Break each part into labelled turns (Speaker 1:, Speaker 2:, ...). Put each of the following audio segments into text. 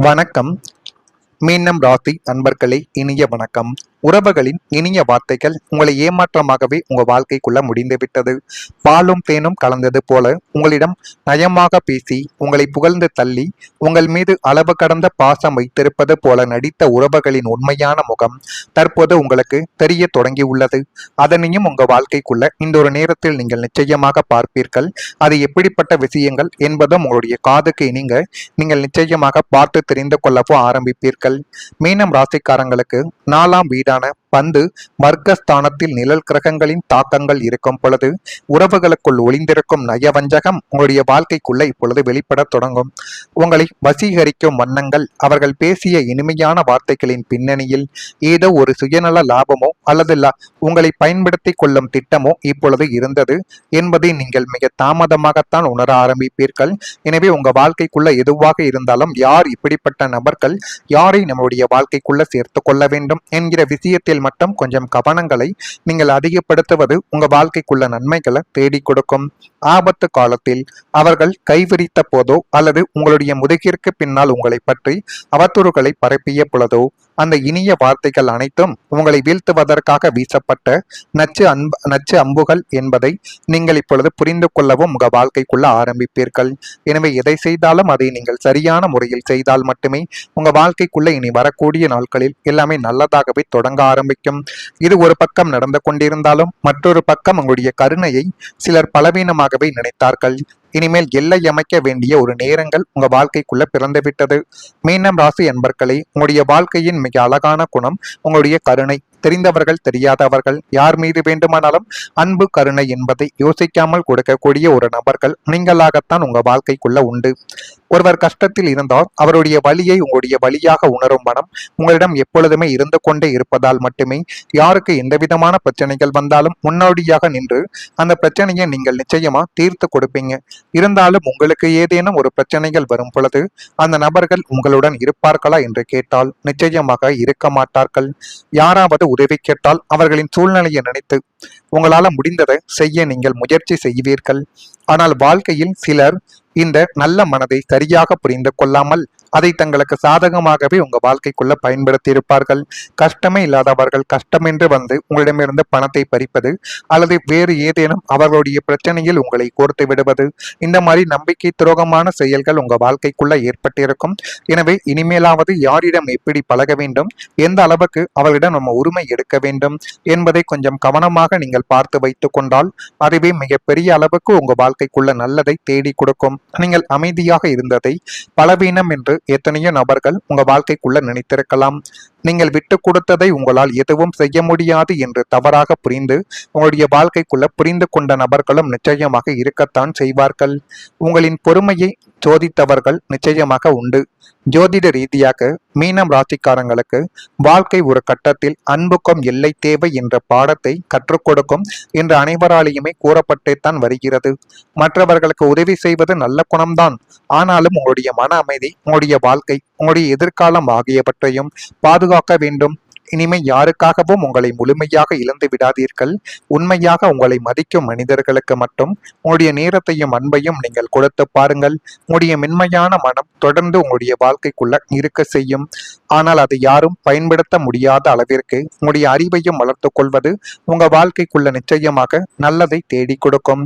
Speaker 1: வணக்கம். மீனம் ராசி அன்பர்களே, இனிய வணக்கம். உறவுகளின் இனிய வார்த்தைகள் உங்களை ஏமாற்றமாகவே உங்க வாழ்க்கைக்குள்ள முடிந்து விட்டது. பாலும் தேனும் கலந்தது போல உங்களிடம் நயமாக பேசி உங்களை புகழ்ந்து தள்ளி உங்கள் மீது அளவு கடந்த பாசம் வைத்திருப்பது போல நடித்த உறவுகளின் உண்மையான முகம் தற்போது உங்களுக்கு தெரிய தொடங்கியுள்ளது. அதனையும் உங்க வாழ்க்கைக்குள்ள இந்த ஒரு நேரத்தில் நீங்கள் நிச்சயமாக பார்ப்பீர்கள். அது எப்படிப்பட்ட விஷயங்கள் என்பதும் உங்களுடைய காதுக்கு இனிங்க நீங்கள் நிச்சயமாக பார்த்து தெரிந்து கொள்ளவோ ஆரம்பிப்பீர்கள். மீனம் ராசிக்காரங்களுக்கு 4ஆம் வீடான பந்து வர்க்கஸ்தானத்தில் நிழல் கிரகங்களின் தாக்கங்கள் இருக்கும் பொழுது உறவுகளுக்குள் ஒளிந்திருக்கும் நயவஞ்சகம் உங்களுடைய வாழ்க்கைக்குள்ள இப்பொழுது வெளிப்பட தொடங்கும். உங்களை வசீகரிக்கும் வண்ணங்கள் அவர்கள் பேசிய இனிமையான வார்த்தைகளின் பின்னணியில் ஏதோ ஒரு சுயநல லாபமோ அல்லது உங்களை பயன்படுத்தி கொள்ளும் திட்டமோ இப்பொழுது இருந்தது என்பதை நீங்கள் மிக தாமதமாகத்தான் உணர ஆரம்பிப்பீர்கள். எனவே உங்க வாழ்க்கைக்குள்ள எதுவாக இருந்தாலும் யார் இப்படிப்பட்ட நபர்கள் யாரை நம்முடைய வாழ்க்கைக்குள்ள சேர்த்து கொள்ள வேண்டும் என்கிற விஷயத்தில் மட்டும் கொஞ்சம் கவனங்களை நீங்கள் அதிகப்படுத்துவது உங்க வாழ்க்கைக்குள்ள நன்மைகளை தேடி கொடுக்கும். ஆபத்து காலத்தில் அவர்கள் கைவிரித்த போதோ அல்லது உங்களுடைய முதுகிற்கு பின்னால் உங்களை பற்றி அவதூறுகளை பரப்பிய பொழுதோ அந்த இனிய வார்த்தைகள் அனைத்தும் உங்களை வீழ்த்துவதற்காக வீசப்பட்ட நச்சு அம்புகள் என்பதை நீங்கள் இப்பொழுது புரிந்து கொள்ளவும் உங்க வாழ்க்கைக்குள்ள ஆரம்பிப்பீர்கள். எனவே எதை செய்தாலும் அதை நீங்கள் சரியான முறையில் செய்தால் மட்டுமே உங்க வாழ்க்கைக்குள்ள இனி வரக்கூடிய நாட்களில் எல்லாமே நல்லதாகவே தொடங்க ஆரம்பிக்கும். இது ஒரு பக்கம் நடந்து கொண்டிருந்தாலும் மற்றொரு பக்கம் உங்களுடைய கருணையை சிலர் பலவீனமாகவே நினைத்தார்கள். இனிமேல் எல்லை அமைக்க வேண்டிய ஒரு நேரங்கள் உங்க வாழ்க்கைக்குள்ள பிறந்துவிட்டது. மீனம் ராசி என்பர்களே, உங்களுடைய வாழ்க்கையின் மிக அழகான குணம் உங்களுடைய கருணை. தெரிந்தவர்கள் தெரியாதவர்கள் யார் மீது வேண்டுமானாலும் அன்பு கருணை என்பதை யோசிக்காமல் கொடுக்கக்கூடிய ஒரு நபர்கள் நீங்களாகத்தான் உங்க வாழ்க்கைக்குள்ள உண்டு. ஒருவர் கஷ்டத்தில் இருந்தால் அவருடைய வலியை உங்களுடைய வழியாக உணரும் மனம் உங்களிடம் எப்பொழுதுமே இருந்து கொண்டே இருப்பதால் மட்டுமே யாருக்கு எந்த விதமான பிரச்சனைகள் வந்தாலும் முன்னோடியாக நின்று அந்த பிரச்சனையை நீங்கள் நிச்சயமா தீர்த்து கொடுப்பீங்க. இருந்தாலும் உங்களுக்கு ஏதேனும் ஒரு பிரச்சனைகள் வரும் பொழுது அந்த நபர்கள் உங்களுடன் இருப்பார்களா என்று கேட்டால் நிச்சயமாக இருக்க மாட்டார்கள். யாராவது உதவி கேட்டால் அவர்களின் சூழ்நிலையை நினைத்து உங்களால முடிந்ததை செய்ய நீங்கள் முயற்சி செய்வீர்கள். ஆனால் வாழ்க்கையில் சிலர் இந்த நல்ல மனதை சரியாக புரிந்து கொள்ளாமல் அதை தங்களுக்கு சாதகமாகவே உங்க வாழ்க்கைக்குள்ள பயன்படுத்தி இருப்பார்கள். கஷ்டமே இல்லாதவர்கள் கஷ்டமென்று வந்து உங்களிடமிருந்து பணத்தை பறிப்பது அல்லது வேறு ஏதேனும் அவர்களுடைய பிரச்சனையில் உங்களை கோர்த்து விடுவது, இந்த மாதிரி நம்பிக்கை துரோகமான செயல்கள் உங்க வாழ்க்கைக்குள்ள ஏற்பட்டிருக்கும். எனவே இனிமேலாவது யாரிடம் எப்படி பழக வேண்டும், எந்த அளவுக்கு அவர்களிடம் நம்ம உரிமை எடுக்க வேண்டும் என்பதை கொஞ்சம் கவனமாக நீங்கள் பார்த்து வைத்துக் கொண்டால் அதுவே மிகப்பெரிய அளவுக்கு உங்க வாழ்க்கைக்குள்ள நல்லதை தேடி கொடுக்கும். நீங்கள் அமைதியாக இருந்ததை பலவீனம் என்று எத்தனையோ நபர்கள் உங்க வாழ்க்கைக்குள்ள நினைத்திருக்கலாம். நீங்கள் விட்டு கொடுத்ததை உங்களால் எதுவும் செய்ய முடியாது என்று தவறாக புரிந்து உங்களுடைய வாழ்க்கைக்குள்ள புரிந்து கொண்ட நபர்களும் நிச்சயமாக இருக்கத்தான் செய்வார்கள். உங்களின் பொறுமையை சோதித்தவர்கள் நிச்சயமாக உண்டு. ஜோதிட ரீதியாக மீனம் ராசிக்காரங்களுக்கு வாழ்க்கை ஒரு கட்டத்தில் அன்புக்கும் எல்லை தேவை என்ற பாடத்தை கற்றுக் கொடுக்கும் என்று அனைவராலேயுமே கூறப்பட்டேத்தான் வருகிறது. மற்றவர்களுக்கு உதவி செய்வது நல்ல குணம்தான். ஆனாலும் உங்களுடைய மன அமைதி, உங்களுடைய வாழ்க்கை, உங்களுடைய எதிர்காலம் ஆகியவற்றையும் பாதுகாக்க வேண்டும். இனிமே யாருக்காகவும் உங்களை முழுமையாக இழந்து விடாதீர்கள். உண்மையாக உங்களை மதிக்கும் மனிதர்களுக்கு மட்டும் உங்களுடைய நேரத்தையும் அன்பையும் நீங்கள் கொடுத்து பாருங்கள். உங்களுடைய மென்மையான மனம் தொடர்ந்து உங்களுடைய வாழ்க்கைக்குள்ள இருக்க செய்யும். ஆனால் அதை யாரும் பயன்படுத்த முடியாத அளவிற்கு உங்களுடைய அறிவையும் வளர்த்து கொள்வது உங்க வாழ்க்கைக்குள்ள நிச்சயமாக நல்லதை தேடி கொடுக்கும்.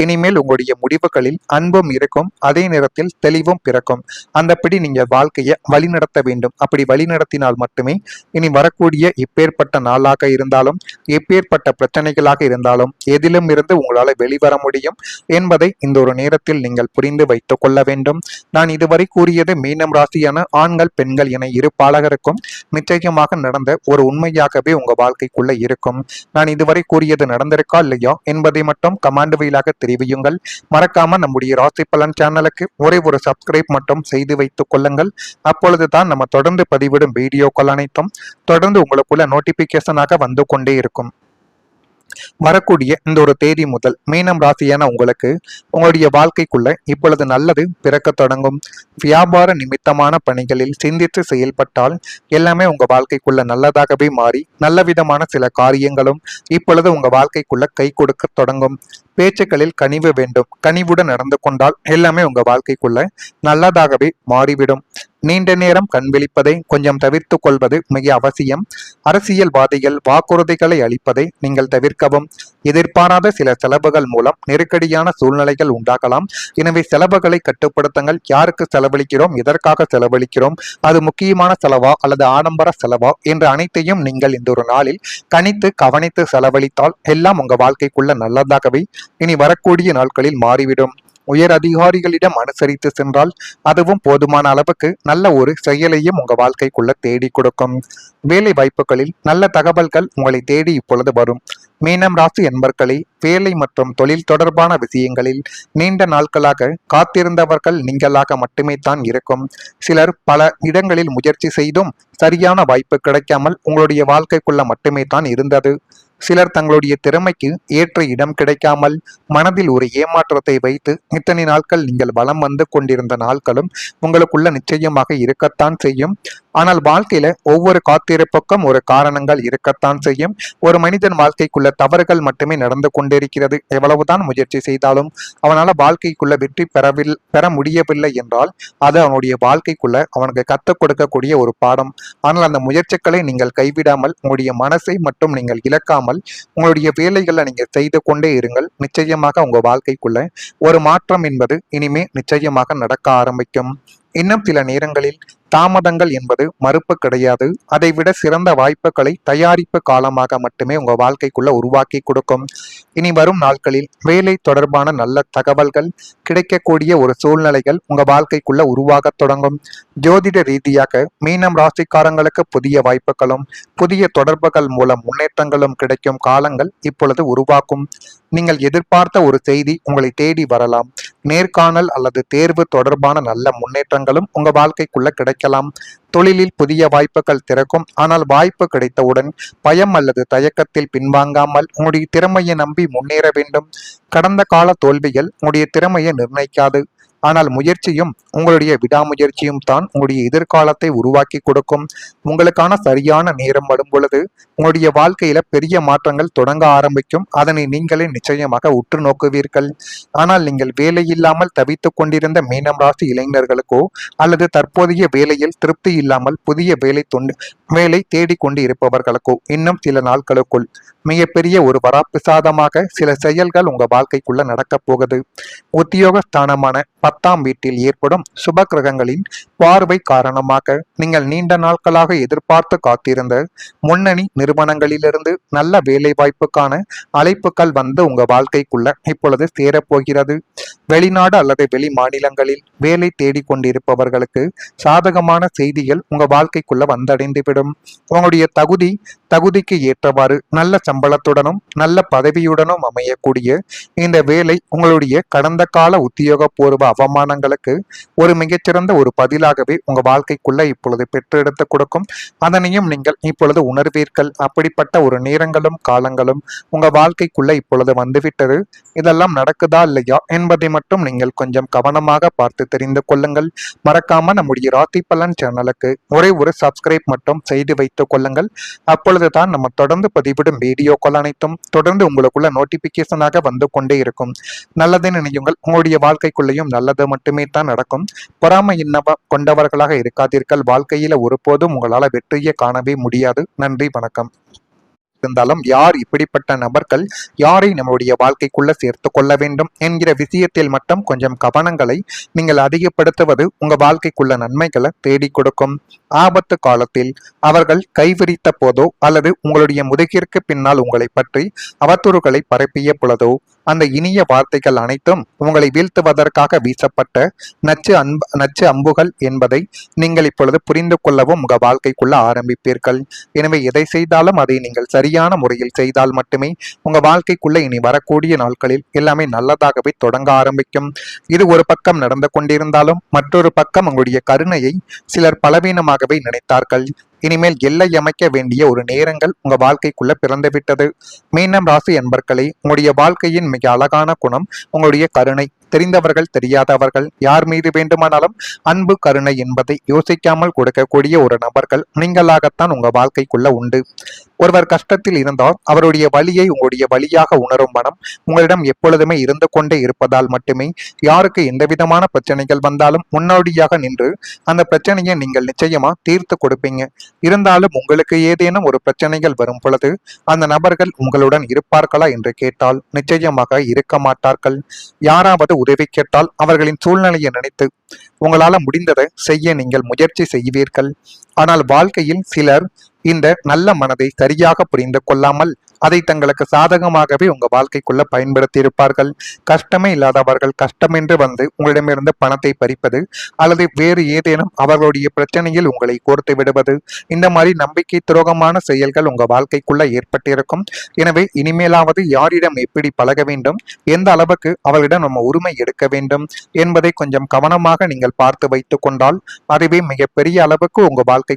Speaker 1: இனிமேல் உங்களுடைய முடிவுகளில் அன்பும் இருக்கும், அதே நேரத்தில் தெளிவும் பிறக்கும். அந்தபடி நீங்க வாழ்க்கையை வழிநடத்த வேண்டும். அப்படி வழிநடத்தினால் மட்டுமே இனி வரக்கூடிய எப்பேற்பட்ட நாளாக இருந்தாலும் எப்பேற்பட்ட பிரச்சனைகளாக இருந்தாலும் எதிலும் இருந்து உங்களால வெளிவர முடியும் என்பதை இந்த ஒரு நேரத்தில் நீங்கள் புரிந்து வைத்துக் கொள்ள வேண்டும். நான் இதுவரை கூறியது மீனம் ராசியான ஆண்கள் பெண்கள் என இரு பாலகருக்கும் நிச்சயமாக நடந்த ஒரு உண்மையாகவே உங்க வாழ்க்கைக்குள்ள இருக்கும். நான் இதுவரை கூறியது நடந்திருக்கா இல்லையா என்பதை மட்டும் கமாண்ட் வழியாக தெரிவியுங்கள். மறக்காம நம்முடைய ராசி பலன் சேனலுக்கு ஒரே ஒரு சப்ஸ்கிரைப் மட்டும் செய்து வைத்துக் கொள்ளுங்கள். அப்பொழுதுதான் நம்ம தொடர்ந்து பதிவிடும் வீடியோக்கள் அனைத்தும் தொடர்ந்து உங்களுக்குள்ள நோட்டிபிகேஷனாக வந்து கொண்டே இருக்கும். வரக்கூடிய இந்த ஒரு தேதி முதல் மீனம் ராசியான உங்களுக்கு உங்களுடைய வாழ்க்கைக்குள்ள இப்பொழுது நல்லது பிறக்க தொடங்கும். வியாபார நிமித்தமான பணிகளில் சிந்தித்து செயல்பட்டால் எல்லாமே உங்க வாழ்க்கைக்குள்ள நல்லதாகவே மாறி நல்ல விதமான சில காரியங்களும் இப்பொழுது உங்க வாழ்க்கைக்குள்ள கை கொடுக்க தொடங்கும். பேச்சுக்களில் கனிவு வேண்டும். கனிவுடன் நடந்து கொண்டால் எல்லாமே உங்க வாழ்க்கைக்குள்ள நல்லதாகவே மாறிவிடும். நீண்ட நேரம் கண் விழிப்பதை கொஞ்சம் தவிர்த்து கொள்வது மிக அவசியம். அரசியல்வாதிகள் வாக்குறுதிகளை அளிப்பதை நீங்கள் தவிர்க்கவும். எதிர்பாராத சில செலவுகள் மூலம் நெருக்கடியான சூழ்நிலைகள் உண்டாகலாம். எனவே செலவுகளை கட்டுப்படுத்துங்கள். யாருக்கு செலவழிக்கிறோம், எதற்காக செலவழிக்கிறோம், அது முக்கியமான செலவா அல்லது ஆடம்பர செலவா என்று அனைத்தையும் நீங்கள் இந்த ஒரு நாளில் கணித்து கவனித்து செலவழித்தால் எல்லாம் உங்க வாழ்க்கைக்குள்ள நல்லதாகவே இனி வரக்கூடிய நாட்களில் மாறிவிடும். உயர் அதிகாரிகளிடம் அனுசரித்து சென்றால் அதுவும் போதுமான அளவுக்கு நல்ல ஒரு செயலையும் உங்க வாழ்க்கைக்குள்ள தேடி கொடுக்கும். வேலை வாய்ப்புகளில் நல்ல தகவல்கள் உங்களை தேடி இப்பொழுது வரும். மீனம் ராசி என்பர்களே, வேலை மற்றும் தொழில் தொடர்பான விஷயங்களில் நீண்ட நாட்களாக காத்திருந்தவர்கள் நீங்களாக மட்டுமே தான் இருக்கும். சிலர் பல இடங்களில் முயற்சி செய்தும் சரியான வாய்ப்பு கிடைக்காமல் உங்களுடைய வாழ்க்கைக்குள்ள மட்டுமே தான் இருந்தது. சிலர் தங்களுடைய திறமைக்கு ஏற்ற இடம் கிடைக்காமல் மனதில் ஒரு ஏமாற்றத்தை வைத்து இத்தனை நாட்கள் நீங்கள் வலம் வந்து கொண்டிருந்த நாட்களும் உங்களுக்குள்ள நிச்சயமாக இருக்கத்தான் செய்யும். ஆனால் வாழ்க்கையில ஒவ்வொரு காத்திருப்புக்கும் ஒரு காரணங்கள் இருக்கத்தான் செய்யும். ஒரு மனிதன் வாழ்க்கைக்குள்ள தவறுகள் மட்டுமே நடந்து கொண்டிருக்கிறது. எவ்வளவுதான் முயற்சி செய்தாலும் அவனால வாழ்க்கைக்குள்ள வெற்றி பெற முடியவில்லை என்றால் அது அவனுடைய வாழ்க்கைக்குள்ள அவனுக்கு கற்றுக் கொடுக்கக்கூடிய ஒரு பாடம். ஆனால் அந்த முயற்சிகளை நீங்கள் கைவிடாமல் உங்களுடைய மனசை மட்டும் நீங்கள் இழக்காமல் உங்களுடைய வேலைகளை நீங்க செய்து கொண்டே இருங்கள். நிச்சயமாக உங்க வாழ்க்கைக்குள்ள ஒரு மாற்றம் என்பது இனிமே நிச்சயமாக நடக்க ஆரம்பிக்கும். இன்னும் சில நேரங்களில் தாமதங்கள் என்பது மறுப்பு கிடையாது. அதைவிட சிறந்த வாய்ப்புகளை தயாரிப்பு காலமாக மட்டுமே உங்க வாழ்க்கைக்குள்ள உருவாக்கி கொடுக்கும். இனி வரும் நாட்களில் வேலை தொடர்பான நல்ல தகவல்கள் கிடைக்கக்கூடிய ஒரு சூழ்நிலைகள் உங்க வாழ்க்கைக்குள்ள உருவாக தொடங்கும். ஜோதிட ரீதியாக மீனம் ராசிக்காரங்களுக்கு புதிய வாய்ப்புகளும் புதிய தொடர்புகள் மூலம் முன்னேற்றங்களும் கிடைக்கும் காலங்கள் இப்பொழுது உருவாக்கும். நீங்கள் எதிர்பார்த்த ஒரு செய்தி உங்களை தேடி வரலாம். நேர்காணல் அல்லது தேர்வு தொடர்பான நல்ல முன்னேற்றங்களும் உங்க வாழ்க்கைக்குள்ள கிடைக்கலாம். தொழிலில் புதிய வாய்ப்புகள் திறக்கும். ஆனால் வாய்ப்பு கிடைத்தவுடன் பயம் அல்லது தயக்கத்தில் பின்வாங்காமல் உங்களுடைய திறமையை நம்பி முன்னேற வேண்டும். கடந்த கால தோல்விகள் உங்களுடைய திறமையை நிர்ணயிக்காது. ஆனால் முயற்சியும் உங்களுடைய விடாமுயற்சியும் தான் உங்களுடைய எதிர்காலத்தை உருவாக்கி கொடுக்கும். உங்களுக்கான சரியான நேரம் வரும் பொழுது உங்களுடைய வாழ்க்கையில பெரிய மாற்றங்கள் தொடங்க ஆரம்பிக்கும். அதனை நீங்களே நிச்சயமாக உற்று நோக்குவீர்கள். ஆனால் நீங்கள் வேலை இல்லாமல் தவித்துக் கொண்டிருந்த மீனம் ராசி இளைஞர்களுக்கோ அல்லது தற்போதைய வேலையில் திருப்தி இல்லாமல் புதிய வேலை தேடிக்கொண்டு இருப்பவர்களுக்கோ இன்னும் சில நாட்களுக்குள் மிகப்பெரிய ஒரு வரப்பிரசாதமாக சில செயல்கள் உங்க வாழ்க்கைக்குள்ள நடக்கப் போகுது. உத்தியோக ஸ்தானமான 10ஆம் வீட்டில் ஏற்படும் சுப கிரகங்களின் பார்வை காரணமாக நீங்கள் நீண்ட நாட்களாக எதிர்பார்த்து காத்திருந்த முன்னணி நிறுவனங்களிலிருந்து நல்ல வேலை வாய்ப்புக்கான அழைப்புகள் வந்து உங்க வாழ்க்கைக்குள்ள இப்பொழுது சேரப்போகிறது. வெளிநாடு அல்லது வெளி மாநிலங்களில் வேலை தேடிக்கொண்டிருப்பவர்களுக்கு சாதகமான செய்திகள் உங்க வாழ்க்கைக்குள்ள வந்தடைந்துவிடும். உங்களுடைய தகுதிக்கு ஏற்றவாறு நல்ல சம்பளத்துடனும் நல்ல பதவியுடனும் அமையக்கூடிய இந்த வேலை உங்களுடைய கடந்த கால உத்தியோகபூர்வ அவமானங்களுக்கு ஒரு மிகச்சிறந்த ஒரு பதிலாகவே உங்க வாழ்க்கைக்குள்ள இப்பொழுது பெற்றெடுத்து கொடுக்கும். அதனையும் நீங்கள் இப்பொழுது உணர்வீர்கள். அப்படிப்பட்ட ஒரு நேரங்களும் காலங்களும் உங்க வாழ்க்கைக்குள்ள இப்பொழுது வந்துவிட்டது. இதெல்லாம் நடக்குதா இல்லையா என்பதை மட்டும் நீங்கள் கொஞ்சம் கவனமாக பார்த்து தெரிந்து கொள்ளுங்கள். மறக்காம நம்முடைய ராசி பலன் சேனலுக்கு ஒரே ஒரு சப்ஸ்கிரைப் மட்டும் செய்து வைத்துக் கொள்ளுங்கள். அப்பொழுதுதான் நம்ம தொடர்ந்து பதிவிடும் வீடியோக்கள் அனைத்தும் தொடர்ந்து உங்களுக்குள்ள நோட்டிபிகேஷனாக வந்து கொண்டே இருக்கும். நல்லதை நினையுங்கள். உங்களுடைய வாழ்க்கைக்குள்ளேயும் நல்லது மட்டுமே தான் நடக்கும். பொறாமை கொண்டவர்களாக இருக்காதீர்கள். வாழ்க்கையில ஒருபோதும் உங்களால வெற்றியை காணவே முடியாது. நன்றி, வணக்கம். இருந்தாலும் யார் இப்படிப்பட்ட நபர்கள் யாரை நம்முடைய வாழ்க்கைக்குள்ள சேர்த்து கொள்ள வேண்டும் என்கிற விஷயத்தில் மட்டும் கொஞ்சம் கவனங்களை நீங்கள் அதிகப்படுத்துவது உங்க வாழ்க்கைக்குள்ள நன்மைகளை தேடி கொடுக்கும். ஆபத்து காலத்தில் அவர்கள் கைவிரித்த போதோ அல்லது உங்களுடைய முதுகிற்கு பின்னால் உங்களை பற்றி அவதூறுகளை பரப்பிய பொழுதோ அந்த இனிய வார்த்தைகள் அனைத்தும் உங்களை வீழ்த்துவதற்காக வீசப்பட்ட நச்சு அம்புகள் என்பதை நீங்கள் இப்பொழுது புரிந்து கொள்ளவும் உங்க வாழ்க்கைக்குள்ள ஆரம்பிப்பீர்கள். எனவே எதை செய்தாலும் அதை நீங்கள் சரியான முறையில் செய்தால் மட்டுமே உங்க வாழ்க்கைக்குள்ள இனி வரக்கூடிய நாட்களில் எல்லாமே நல்லதாகவே தொடங்க ஆரம்பிக்கும். இது ஒரு பக்கம் நடந்து கொண்டிருந்தாலும் மற்றொரு பக்கம் உங்களுடைய கருணையை சிலர் பலவீனமாகவே நினைத்தார்கள். இனிமேல் எல்லை அமைக்க வேண்டிய ஒரு நேரங்கள் உங்க வாழ்க்கைக்குள்ள பிறந்துவிட்டது. மீனம் ராசி என்பர்களே, உங்களுடைய வாழ்க்கையின் மிக அழகான குணம் உங்களுடைய கருணை. தெரிந்தவர்கள் தெரியாதவர்கள் யார் மீது வேண்டுமானாலும் அன்பு கருணை என்பதை யோசிக்காமல் கொடுக்கக்கூடிய ஒரு நபர்கள் நீங்களாகத்தான் உங்க வாழ்க்கைக்குள்ள உண்டு. ஒருவர் கஷ்டத்தில் இருந்தால் அவருடைய வலியை உங்களுடைய வலியாக உணரும் மனம் உங்களிடம் எப்பொழுதுமே இருந்து கொண்டே இருப்பதால் மட்டுமே யாருக்கு எந்த விதமான பிரச்சனைகள் வந்தாலும் முன்னோடியாக நின்று அந்த பிரச்சனையை நீங்கள் நிச்சயமா தீர்த்து கொடுப்பீங்க. இருந்தாலும் உங்களுக்கு ஏதேனும் ஒரு பிரச்சனைகள் வரும் பொழுது அந்த நபர்கள் உங்களுடன் இருப்பார்களா என்று கேட்டால் நிச்சயமாக இருக்க மாட்டார்கள். யாராவது உதவி கேட்டால் அவர்களின் சூழ்நிலையை நினைத்து உங்களால முடிந்ததை செய்ய நீங்கள் முயற்சி செய்வீர்கள். ஆனால் வாழ்க்கையில் சிலர் இந்த நல்ல மனதை சரியாக புரிந்து கொள்ளாமல் அதை தங்களுக்கு சாதகமாகவே உங்க வாழ்க்கைக்குள்ள பயன்படுத்தி இருப்பார்கள். கஷ்டமே இல்லாதவர்கள் கஷ்டமென்று வந்து உங்களிடமிருந்து பணத்தை பறிப்பது அல்லது வேறு ஏதேனும் அவர்களுடைய பிரச்சனையில் உங்களை கோர்த்து விடுவது, இந்த மாதிரி நம்பிக்கை துரோகமான செயல்கள் உங்க வாழ்க்கைக்குள்ள ஏற்பட்டிருக்கும். எனவே இனிமேலாவது யாரிடம் எப்படி பழக வேண்டும், எந்த அளவுக்கு அவர்களிடம் நம்ம உரிமை எடுக்க வேண்டும் என்பதை கொஞ்சம் கவனமாக நீங்கள் பார்த்து வைத்துக் கொண்டால் அதுவே மிகப்பெரிய அளவுக்கு உங்க வாழ்க்கை